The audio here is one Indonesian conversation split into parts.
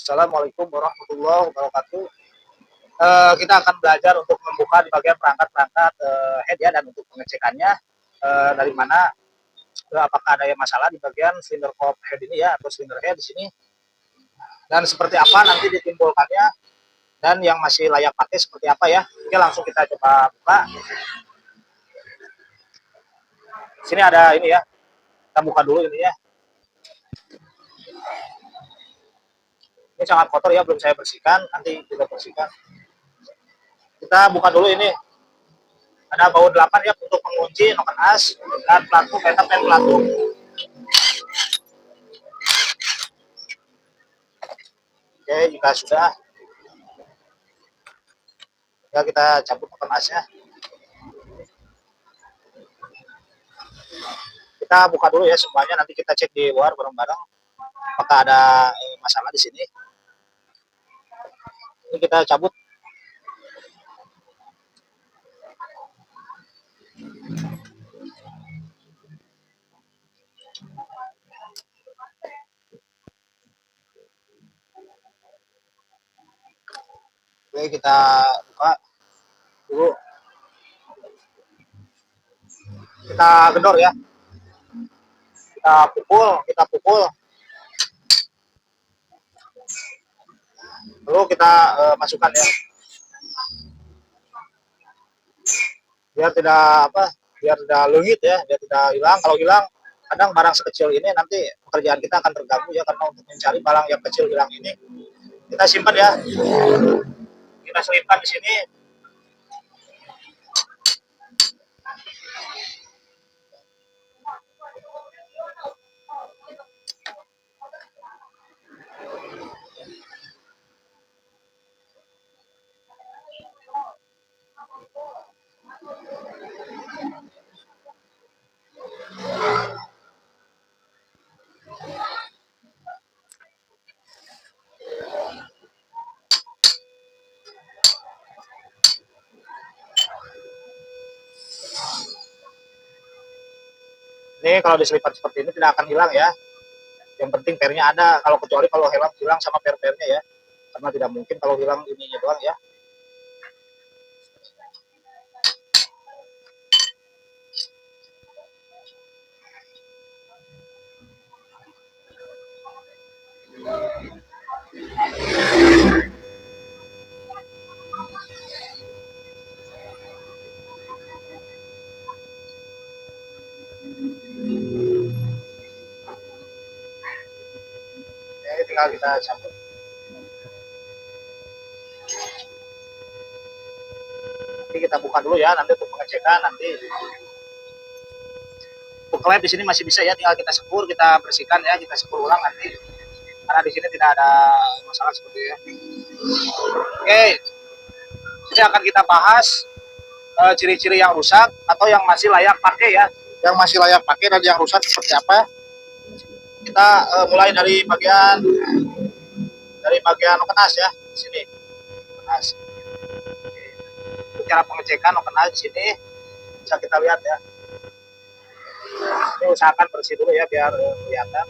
Assalamualaikum warahmatullahi wabarakatuh. Kita akan belajar untuk membuka di bagian perangkat-perangkat head ya, dan untuk pengecekannya dari mana apakah ada yang masalah di bagian cylinder cope head ini ya, atau cylinder head di sini, dan seperti apa nanti ditimbulkannya, dan yang masih layak pakai seperti apa ya. Oke, langsung kita coba buka. Sini ada ini ya, kita buka dulu ini ya. Ini sangat kotor ya, belum saya bersihkan, nanti kita bersihkan. Kita buka dulu ini. Ada baut 8 ya untuk mengunci noken as dan pelatuk, etap dan pelatuk. Oke, jika sudah, ya kita cabut noken asnya. Kita buka dulu ya semuanya, nanti kita cek di luar bareng-bareng apakah ada masalah di sini. Ini kita cabut. Oke, kita buka dulu. Kita gedor ya. Kita pukul. Lalu kita masukkan ya. Biar tidak biar tidak leungit ya, biar tidak hilang. Kalau hilang, kadang barang sekecil ini nanti pekerjaan kita akan terganggu ya, karena untuk mencari barang yang kecil hilang ini. Kita simpan ya. Kita selipkan di sini. Ini kalau diselipkan seperti ini tidak akan hilang ya. Yang penting pernya ada. Kalau kecuali kalau hilang sama per-pernya ya. Karena tidak mungkin kalau hilang ininya doang ya. Ini tinggal kita cabut. Nanti kita buka dulu ya, nanti untuk pengecekan nanti. Untuk klep di sini masih bisa ya, tinggal kita sekur, kita bersihkan ya, kita sekur ulang nanti. Karena di sini tidak ada masalah seperti itu ya. Oke, ini akan kita bahas ciri-ciri yang rusak atau yang masih layak pakai ya. Yang masih layak pakai dan yang rusak seperti apa? Kita mulai dari bagian nokenas ya, di sini. Nokenas. Cara pengecekan nokenas di sini bisa kita lihat ya. Ini usahakan bersih dulu ya biar kelihatan.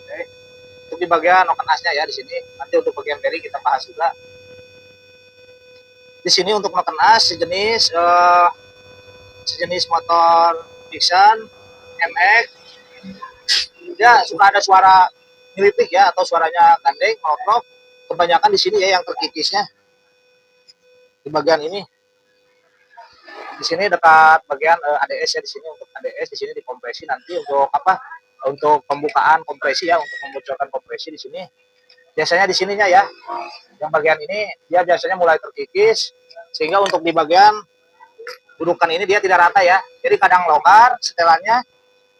Oke. Untuk di bagian nokenasnya ya di sini. Nanti untuk bagian beri kita bahas juga. Di sini untuk nokenas sejenis motor Dixon MX, ya suka ada suara ngelitik ya, atau suaranya gandeng melontok. Kebanyakan di sini ya yang terkikisnya di bagian ini. Di sini dekat bagian ADS ya, di sini untuk ADS di sini dikompresi nanti untuk apa? Untuk pembukaan kompresi ya, untuk memunculkan kompresi di sini. Biasanya di sininya ya. Yang bagian ini dia biasanya mulai terkikis, sehingga untuk di bagian dudukan ini dia tidak rata ya. Jadi kadang longgar setelannya,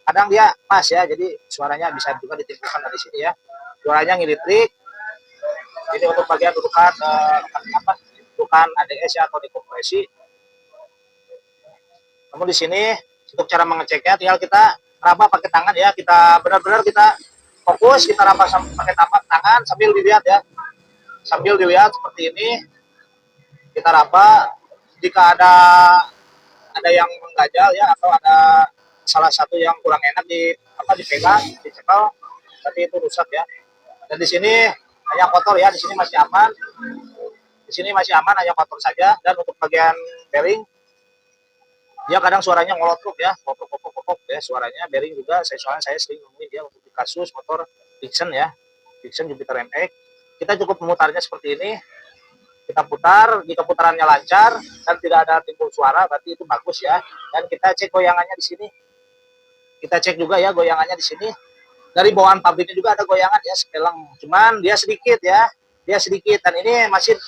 kadang dia pas ya. Jadi suaranya bisa juga ditimbulkan dari sini ya. Suaranya ngilitrik. Ini untuk bagian dudukan dudukan ADS ya, atau dikompresi. Namun di sini untuk cara mengeceknya tinggal kita raba pakai tangan ya. Kita benar-benar kita fokus, kita raba pakai tangan sambil dilihat ya. Sambil dilihat seperti ini, kita raba. Jika ada yang mengganjal ya, atau ada salah satu yang kurang enak di apa dipegang, dicekel, tapi itu rusak ya. Dan di sini hanya kotor ya, di sini masih aman. Di sini masih aman, hanya kotor saja. Dan untuk bagian bearing, dia kadang suaranya ngolotruk ya, kopok ya suaranya. Bearing juga, soalnya saya sering nemuin dia untuk di kasus motor Dixon ya, Dixon Jupiter MX. Kita cukup memutarnya seperti ini. Kita putar, jika putarannya lancar dan tidak ada timbul suara, berarti itu bagus ya. Dan kita cek goyangannya di sini. Kita cek juga ya goyangannya di sini. Dari bawaan pabriknya juga ada goyangan ya, sepelang. Cuman dia sedikit ya, dia sedikit. Dan ini masih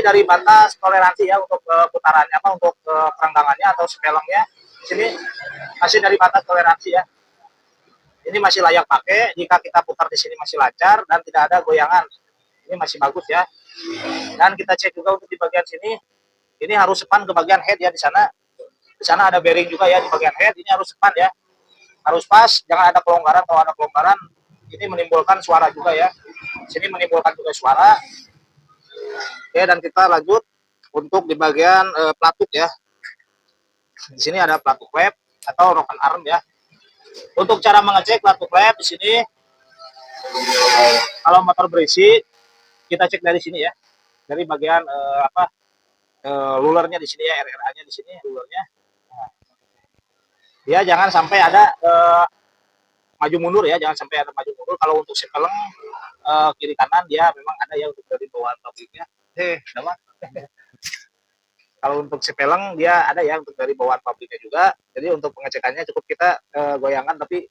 dari batas toleransi ya untuk putarannya apa untuk kerenggangannya atau sepelangnya. Di sini masih dari batas toleransi ya. Ini masih layak pakai jika kita putar di sini masih lancar dan tidak ada goyangan. Ini masih bagus ya. Dan kita cek juga untuk di bagian sini, ini harus sepan ke bagian head ya di sana. Di sana ada bearing juga ya di bagian head, ini harus sepan ya. Harus pas, jangan ada kelonggaran. Kalau ada kelonggaran, ini menimbulkan suara juga ya. Di sini menimbulkan juga suara. Oke, dan kita lanjut untuk di bagian pelatuk ya. Di sini ada pelatuk klep atau rock and arm ya. Untuk cara mengecek pelatuk klep di sini, kalau motor berisi, kita cek dari sini ya, dari bagian lulernya di sini ya, RRA-nya di sini lulernya. Nah, dia jangan sampai ada maju mundur ya, jangan sampai ada maju mundur. Kalau untuk sepeleng kiri kanan dia memang ada ya untuk dari bawaan pabriknya. Nama. Kalau untuk sepeleng dia ada ya untuk dari bawaan pabriknya juga. Jadi untuk pengecekannya cukup kita goyangan tapi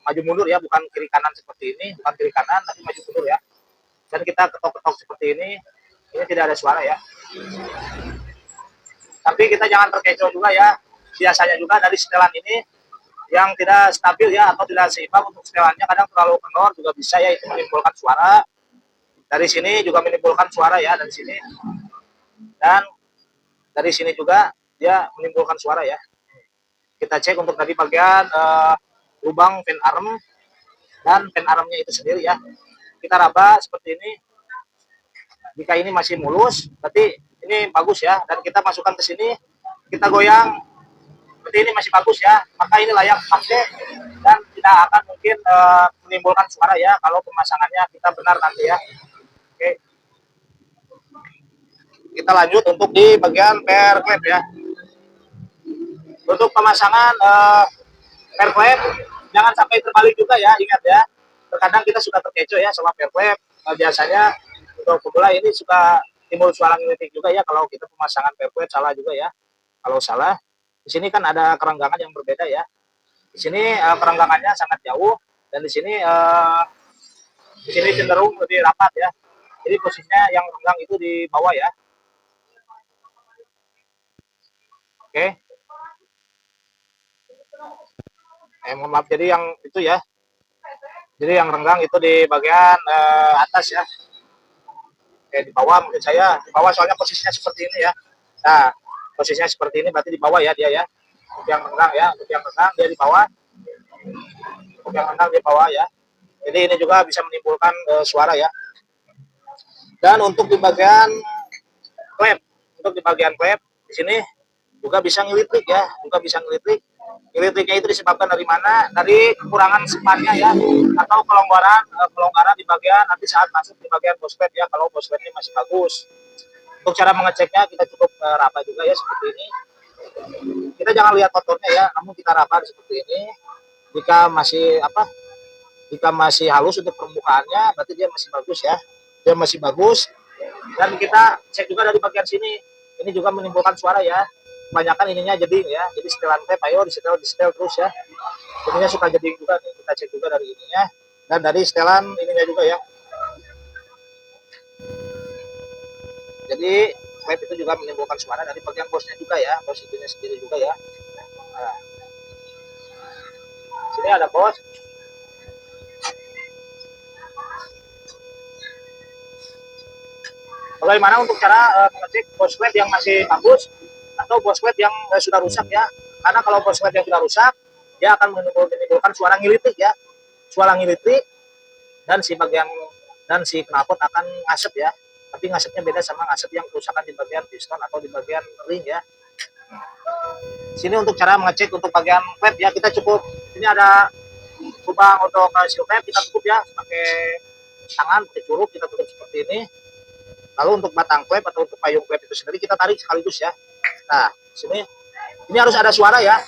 maju mundur ya, bukan kiri kanan seperti ini, bukan kiri kanan tapi maju mundur ya. Dan kita ketok-ketok seperti ini tidak ada suara ya. Tapi kita jangan terkecoh juga ya. Biasanya juga dari setelan ini yang tidak stabil ya atau tidak seimbang untuk setelannya, kadang terlalu kendor juga bisa ya, itu menimbulkan suara. Dari sini juga menimbulkan suara ya, dari sini. Dan dari sini juga dia menimbulkan suara ya. Kita cek untuk tadi bagian lubang fan arm dan fan armnya itu sendiri ya. Kita raba seperti ini. Jika ini masih mulus, berarti ini bagus ya. Dan kita masukkan ke sini, kita goyang, berarti ini masih bagus ya. Maka ini layak pakai dan tidak akan mungkin menimbulkan suara ya kalau pemasangannya kita benar nanti ya. Oke. Kita lanjut untuk di bagian pair klep ya. Untuk pemasangan pair klep jangan sampai terbalik juga ya, ingat ya. Terkadang kita suka terkecoh ya sama pair klep. Biasanya untuk pemula ini suka timbul suara ngelitik juga ya kalau kita pemasangan pair klep salah juga ya. Kalau salah, di sini kan ada kerenggangan yang berbeda ya. Di sini kerenggangannya sangat jauh dan di sini cenderung lebih rapat ya. Jadi posisinya yang renggang itu di bawah ya. Oke. Mohon maaf, jadi yang itu ya. Jadi yang renggang itu di bagian atas ya. Di bawah mungkin saya, di bawah soalnya posisinya seperti ini ya. Nah, posisinya seperti ini berarti di bawah ya dia ya. Untuk yang renggang ya, untuk yang renggang dia di bawah. Untuk yang renggang di bawah ya. Jadi ini juga bisa menimbulkan suara ya. Dan untuk di bagian klep, untuk di bagian klep di sini juga bisa ngelitrik ya, juga bisa ngelitrik. Ngelitriknya itu disebabkan dari mana? Dari kekurangan sepannya ya, atau kelonggaran di bagian nanti saat masuk di bagian boslet ya. Kalau bosletnya masih bagus. Untuk cara mengeceknya kita cukup raba juga ya seperti ini. Kita jangan lihat motornya ya, namun kita raba seperti ini. Jika masih halus untuk permukaannya, berarti dia masih bagus ya. Dia masih bagus. Dan kita cek juga dari bagian sini. Ini juga menimbulkan suara ya. Kebanyakan ininya jeding ya. Jadi setelan klep ayo di setel terus ya. Ininya suka jeding juga nih. Kita cek juga dari ininya dan dari setelan ininya juga ya. Jadi klep itu juga menimbulkan suara dari bagian bosnya juga ya. Bos itunya sendiri juga ya. Nah, sini ada bos. Bagaimana untuk cara mengecek bos klep yang masih bagus atau bos klep yang sudah rusak ya? Karena kalau bos klep yang sudah rusak, dia akan menimbulkan suara ngilitik ya, suara ngilitik dan si knalpot akan ngasep ya. Tapi ngasepnya beda sama ngasep yang kerusakan di bagian piston atau di bagian ring ya. Sini untuk cara mengecek untuk bagian klep ya, kita cukup ini ada lubang untuk seal klep, kita tutup ya pakai tangan, pakai curug kita tutup seperti ini. Lalu untuk batang klep atau untuk payung klep itu sendiri kita tarik sekaligus ya. Nah, sini ini harus ada suara ya.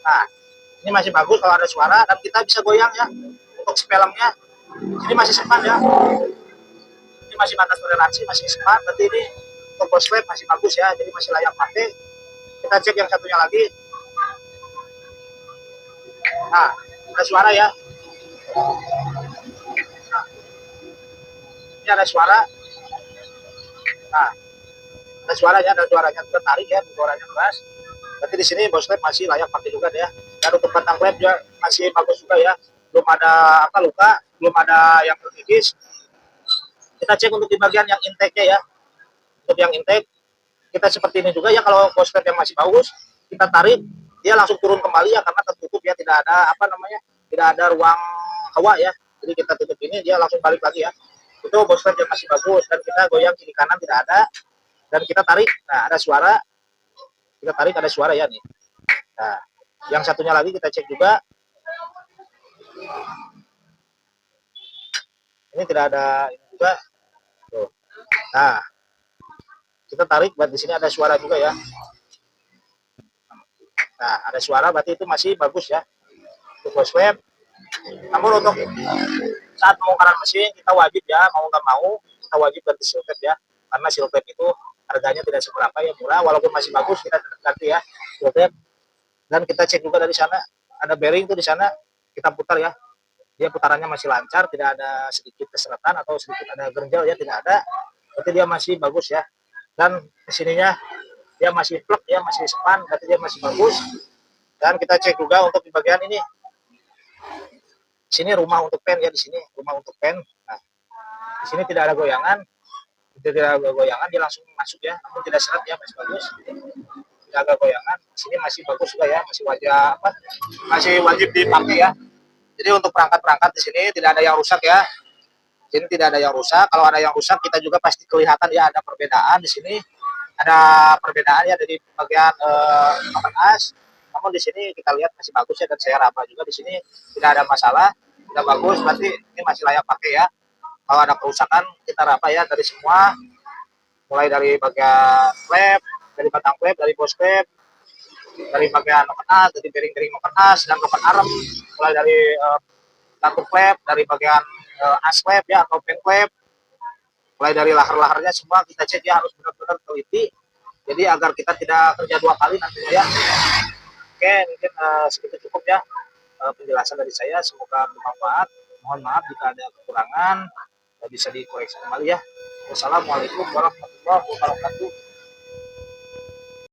Nah, ini masih bagus kalau ada suara dan kita bisa goyang ya. Untuk spelengnya ini masih sepan ya. Ini masih batas toleransi, masih sepan. Berarti ini untuk bos klep masih bagus ya, jadi masih layak pakai. Kita cek yang satunya lagi. Nah, ada suara ya. Nah, ini ada suara. Nah, ada suaranya kita tarik ya, suaranya keras. Berarti di sini bos klep masih layak pakai juga ya. Dan untuk batang klep juga masih bagus juga ya. Belum ada apa luka, belum ada yang terkikis. Kita cek untuk di bagian yang intake-nya ya. Untuk yang intake kita seperti ini juga ya, kalau bos klep yang masih bagus kita tarik dia langsung turun kembali ya karena tertutup ya, tidak ada apa namanya, tidak ada ruang hawa ya, jadi kita tutup ini dia langsung balik lagi ya. Itu bos klep yang masih bagus dan kita goyang kiri kanan tidak ada dan kita tarik. Nah, ada suara, kita tarik ada suara ya nih. Nah, yang satunya lagi kita cek juga, ini tidak ada ini juga tuh. Nah, kita tarik, buat di sini ada suara juga ya. Nah, ada suara berarti itu masih bagus ya untuk bos klep. Namun untuk saat pembongkaran mesin kita wajib ya, mau nggak mau kita wajib ganti seal tape ya, karena seal tape itu harganya tidak seberapa ya, murah, walaupun masih bagus kita ganti ya seal tape. Dan kita cek juga dari sana ada bearing tuh di sana, kita putar ya, dia putarannya masih lancar, tidak ada sedikit keseretan atau sedikit ada gerinjal ya, tidak ada, berarti dia masih bagus ya. Dan kesininya dia masih plek ya, masih span, berarti dia masih bagus. Dan kita cek juga untuk di bagian ini, sini rumah untuk pen ya, di sini rumah untuk pen. Nah, di sini tidak ada goyangan, tidak ada goyangan, dia langsung masuk ya, namun tidak seret ya, masih bagus, tidak ada goyangan. Di sini masih bagus juga ya, masih wajib apa, masih wajib dipakai ya. Jadi untuk perangkat-perangkat di sini tidak ada yang rusak ya, di sini tidak ada yang rusak. Kalau ada yang rusak kita juga pasti kelihatan ya, ada perbedaan di sini, ada perbedaan ya dari bagian papan as. Namun di sini kita lihat masih bagus ya, dan saya raba juga di sini tidak ada masalah, tidak bagus, berarti ini masih layak pakai ya. Kalau ada kerusakan kita raba ya dari semua, mulai dari bagian klep, dari batang klep, dari bos klep, dari bagian noken as, dari bearing-bearing noken as dan noken arem, mulai dari kartu klep, dari bagian as klep ya atau pen klep, mulai dari lahar-laharnya semua kita cek ya, harus benar-benar teliti. Jadi agar kita tidak kerja dua kali nantinya ya. Oke, mungkin segitu cukup ya penjelasan dari saya, semoga bermanfaat. Mohon maaf jika ada kekurangan, bisa dikoreksi kembali ya. Wassalamualaikum warahmatullahi wabarakatuh.